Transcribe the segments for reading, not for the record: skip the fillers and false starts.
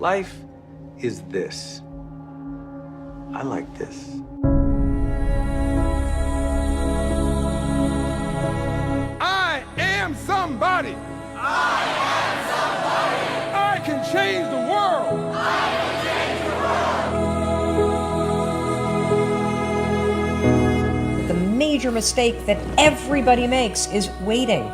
Life is this. I like this. I am somebody. I am somebody. I can change the world. I can change the world. The major mistake that everybody makes is waiting.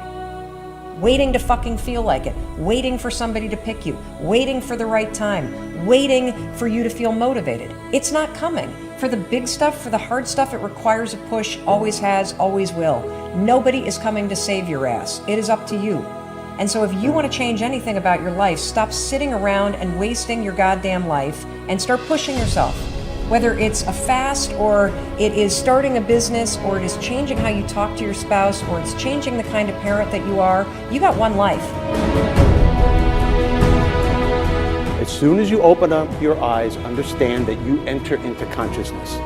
Waiting to fucking feel like it. Waiting for somebody to pick you. Waiting for the right time. Waiting for you to feel motivated. It's not coming. For the big stuff, for the hard stuff, it requires a push, always has, always will. Nobody is coming to save your ass. It is up to you. And so if you want to change anything about your life, stop sitting around and wasting your goddamn life and start pushing yourself. Whether it's a fast, or it is starting a business, or it is changing how you talk to your spouse, or it's changing the kind of parent that you are, you got one life. As soon as you open up your eyes, understand that you enter into consciousness.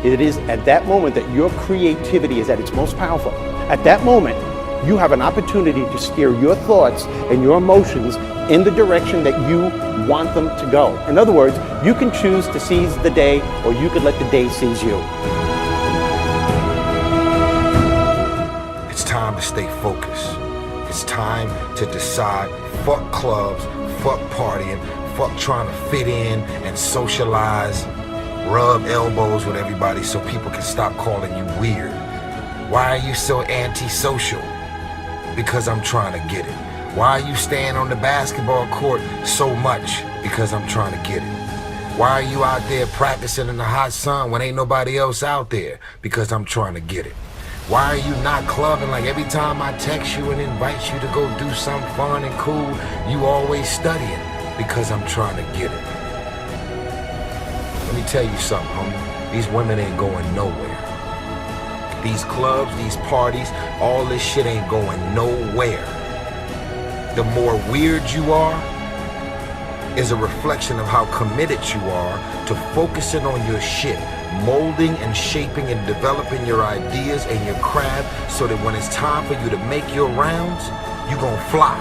It is at that moment that your creativity is at its most powerful. At that moment, you have an opportunity to steer your thoughts and your emotions in the direction that you want them to go. In other words, you can choose to seize the day, or you could let the day seize you. It's time to stay focused. It's time to decide, fuck clubs, fuck partying, fuck trying to fit in and socialize, rub elbows with everybody so people can stop calling you weird. Why are you so antisocial? Because I'm trying to get it. Why are you staying on the basketball court so much? Because I'm trying to get it. Why are you out there practicing in the hot sun when ain't nobody else out there? Because I'm trying to get it. Why are you not clubbing like every time I text you and invite you to go do something fun and cool, you always studying? Because I'm trying to get it. Let me tell you something, homie. These women ain't going nowhere. These clubs, these parties, all this shit ain't going nowhere. The more weird you are is a reflection of how committed you are to focusing on your shit, molding and shaping and developing your ideas and your craft so that when it's time for you to make your rounds, you gon' fly.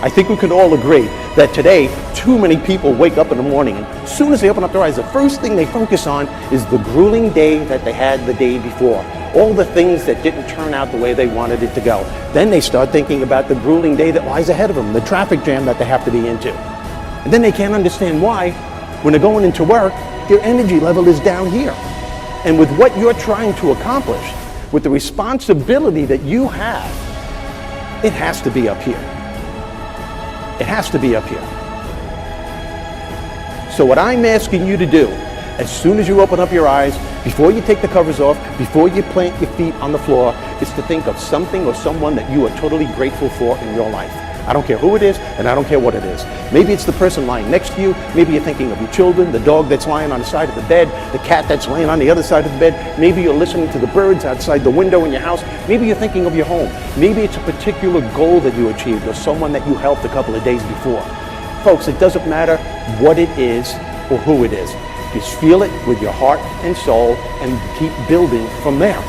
I think we can all agree that today, too many people wake up in the morning and as soon as they open up their eyes, the first thing they focus on is the grueling day that they had the day before. All the things that didn't turn out the way they wanted it to go. Then they start thinking about the grueling day that lies ahead of them, the traffic jam that they have to be into. And then they can't understand why, when they're going into work, their energy level is down here. And with what you're trying to accomplish, with the responsibility that you have, it has to be up here. It has to be up here. So what I'm asking you to do, as soon as you open up your eyes, before you take the covers off, before you plant your feet on the floor, is to think of something or someone that you are totally grateful for in your life. I don't care who it is, and I don't care what it is. Maybe it's the person lying next to you. Maybe you're thinking of your children, the dog that's lying on the side of the bed, the cat that's laying on the other side of the bed. Maybe you're listening to the birds outside the window in your house. Maybe you're thinking of your home. Maybe it's a particular goal that you achieved or someone that you helped a couple of days before. Folks, it doesn't matter what it is or who it is. Just feel it with your heart and soul and keep building from there.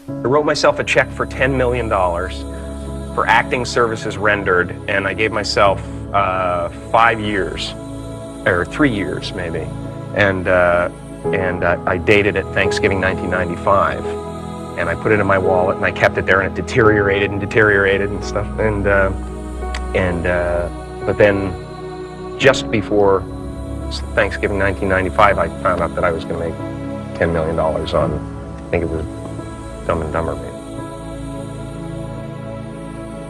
I wrote myself a check for $10 million for acting services rendered, and I gave myself 5 years, or 3 years maybe, and I dated it Thanksgiving 1995, and I put it in my wallet, and I kept it there, and it deteriorated and stuff, but then just before Thanksgiving 1995, I found out that I was going to make $10 million on, I think it was Dumb and Dumber, maybe.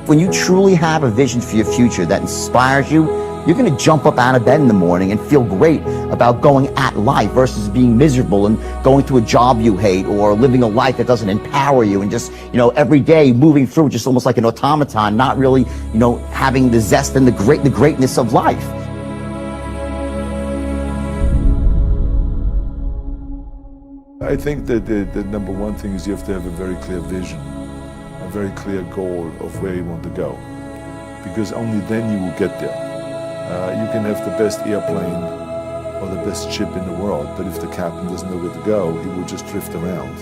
When you truly have a vision for your future that inspires you, you're going to jump up out of bed in the morning and feel great about going at life versus being miserable and going to a job you hate or living a life that doesn't empower you and just, every day moving through just almost like an automaton, not really, having the zest and the greatness of life. I think that the number one thing is you have to have a very clear vision, a very clear goal of where you want to go, because only then you will get there. You can have the best airplane, or the best ship in the world, but if the captain doesn't know where to go, he will just drift around.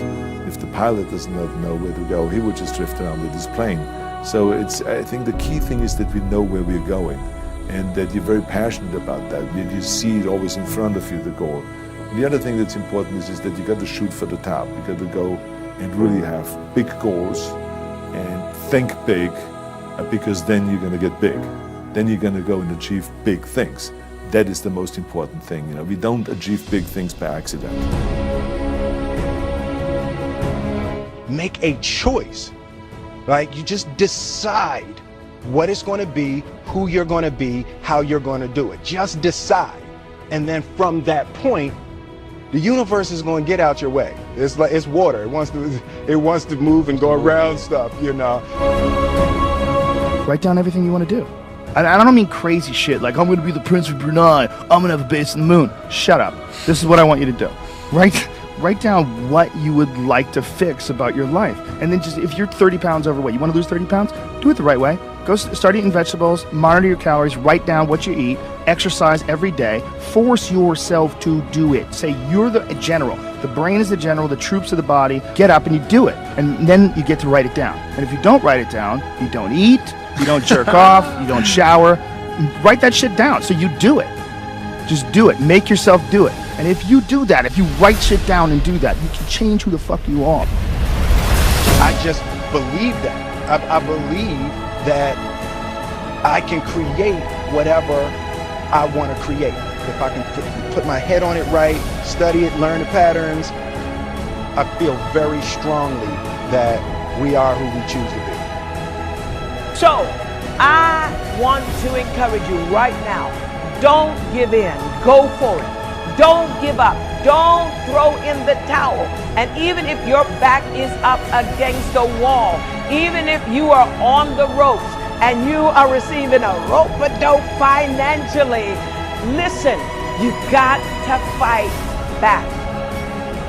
If the pilot does not know where to go, he will just drift around with his plane. So I think the key thing is that we know where we're going, and that you're very passionate about that. You see it always in front of you, the goal. And the other thing that's important is that you got to shoot for the top. You got to go and really have big goals and think big, because then you're going to get big. Then you're going to go and achieve big things. That is the most important thing. You know, we don't achieve big things by accident. Make a choice. Like, you just decide what it's going to be, who you're going to be, how you're going to do it. Just decide. And then from that point, the universe is going to get out your way. It's like, it's water. It wants to move and go around stuff, you know. Write down everything you want to do. I don't mean crazy shit like, I'm going to be the Prince of Brunei, I'm going to have a base in the moon. Shut up. This is what I want you to do. Write down what you would like to fix about your life. And then just, if you're 30 pounds overweight, you want to lose 30 pounds? Do it the right way. Go start eating vegetables, monitor your calories, write down what you eat, exercise every day, force yourself to do it. Say you're the general. The brain is the general, the troops of the body. Get up and you do it. And then you get to write it down. And if you don't write it down, you don't eat, you don't jerk off, you don't shower. Write that shit down so you do it. Just do it. Make yourself do it. And if you do that, if you write shit down and do that, you can change who the fuck you are. I just believe that. I believe that I can create whatever I want to create. If I can put my head on it right, study it, learn the patterns, I feel very strongly that we are who we choose to be. So, I want to encourage you right now, don't give in, go for it. Don't give up, don't throw in the towel. And even if your back is up against the wall, even if you are on the ropes and you are receiving a rope-a-dope financially, listen, you got to fight back.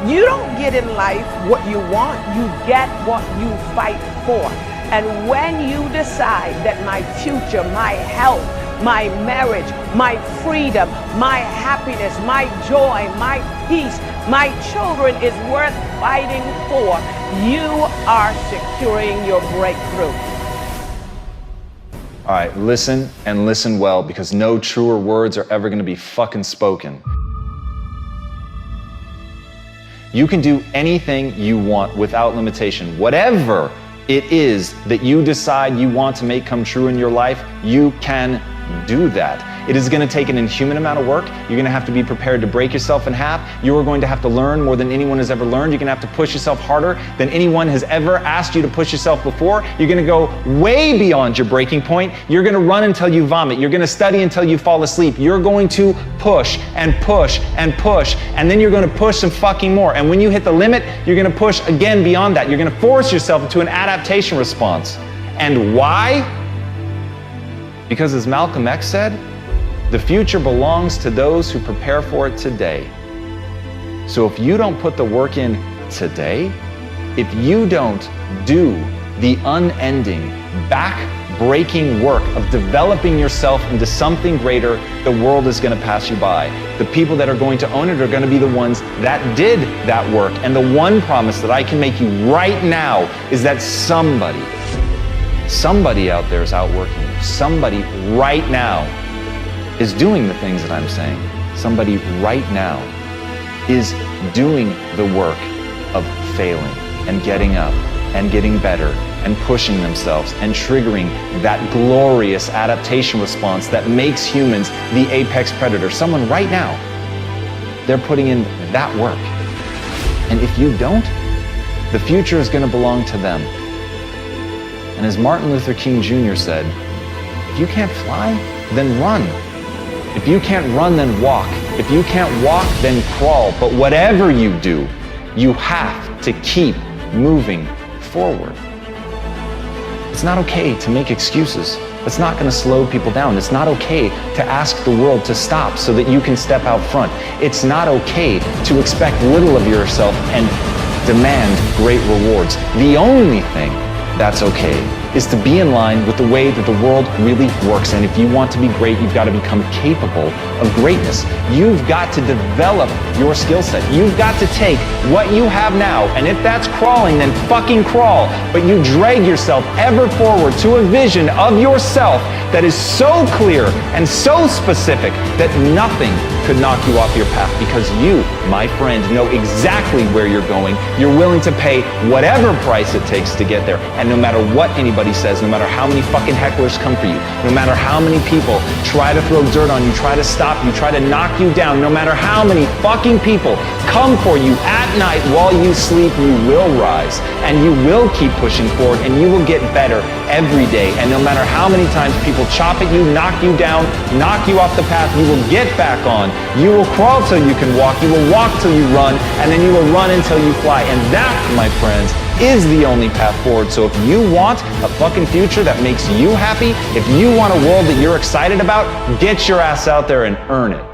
You don't get in life what you want, you get what you fight for. And when you decide that my future, my health, my marriage, my freedom, my happiness, my joy, my peace, my children is worth fighting for, you are securing your breakthrough. All right, listen and listen well, because no truer words are ever gonna be fucking spoken. You can do anything you want without limitation. Whatever it is that you decide you want to make come true in your life, you can do that. It is going to take an inhuman amount of work. You're going to have to be prepared to break yourself in half. You are going to have to learn more than anyone has ever learned. You're going to have to push yourself harder than anyone has ever asked you to push yourself before. You're going to go way beyond your breaking point. You're going to run until you vomit. You're going to study until you fall asleep. You're going to push and push and push, and then you're going to push some fucking more. And when you hit the limit, you're going to push again beyond that. You're going to force yourself into an adaptation response. And why? Because as Malcolm X said, the future belongs to those who prepare for it today. So if you don't put the work in today, if you don't do the unending, back-breaking work of developing yourself into something greater, the world is going to pass you by. The people that are going to own it are going to be the ones that did that work. And the one promise that I can make you right now is that somebody out there is outworking you. Somebody right now is doing the things that I'm saying. Somebody right now is doing the work of failing and getting up and getting better and pushing themselves and triggering that glorious adaptation response that makes humans the apex predator. Someone right now, they're putting in that work. And if you don't, the future is going to belong to them. And as Martin Luther King Jr. said, if you can't fly, then run. If you can't run, then walk. If you can't walk, then crawl. But whatever you do, you have to keep moving forward. It's not okay to make excuses. That's not going to slow people down. It's not okay to ask the world to stop so that you can step out front. It's not okay to expect little of yourself and demand great rewards. The only thing that's okay is to be in line with the way that the world really works. And if you want to be great, you've got to become capable of greatness. You've got to develop your skill set. You've got to take what you have now, and if that's crawling, then fucking crawl. But you drag yourself ever forward to a vision of yourself that is so clear and so specific that nothing could knock you off your path, because you, my friend, know exactly where you're going. You're willing to pay whatever price it takes to get there. And no matter what anybody says, no matter how many fucking hecklers come for you, no matter how many people try to throw dirt on you, try to stop you, try to knock you down, no matter how many fucking people come for you at night while you sleep, you will rise and you will keep pushing forward and you will get better every day. And no matter how many times people chop at you, knock you down, knock you off the path, you will get back on. You will crawl till you can walk, you will walk till you run, and then you will run until you fly. And that, my friends, is the only path forward. So if you want a fucking future that makes you happy, if you want a world that you're excited about, get your ass out there and earn it.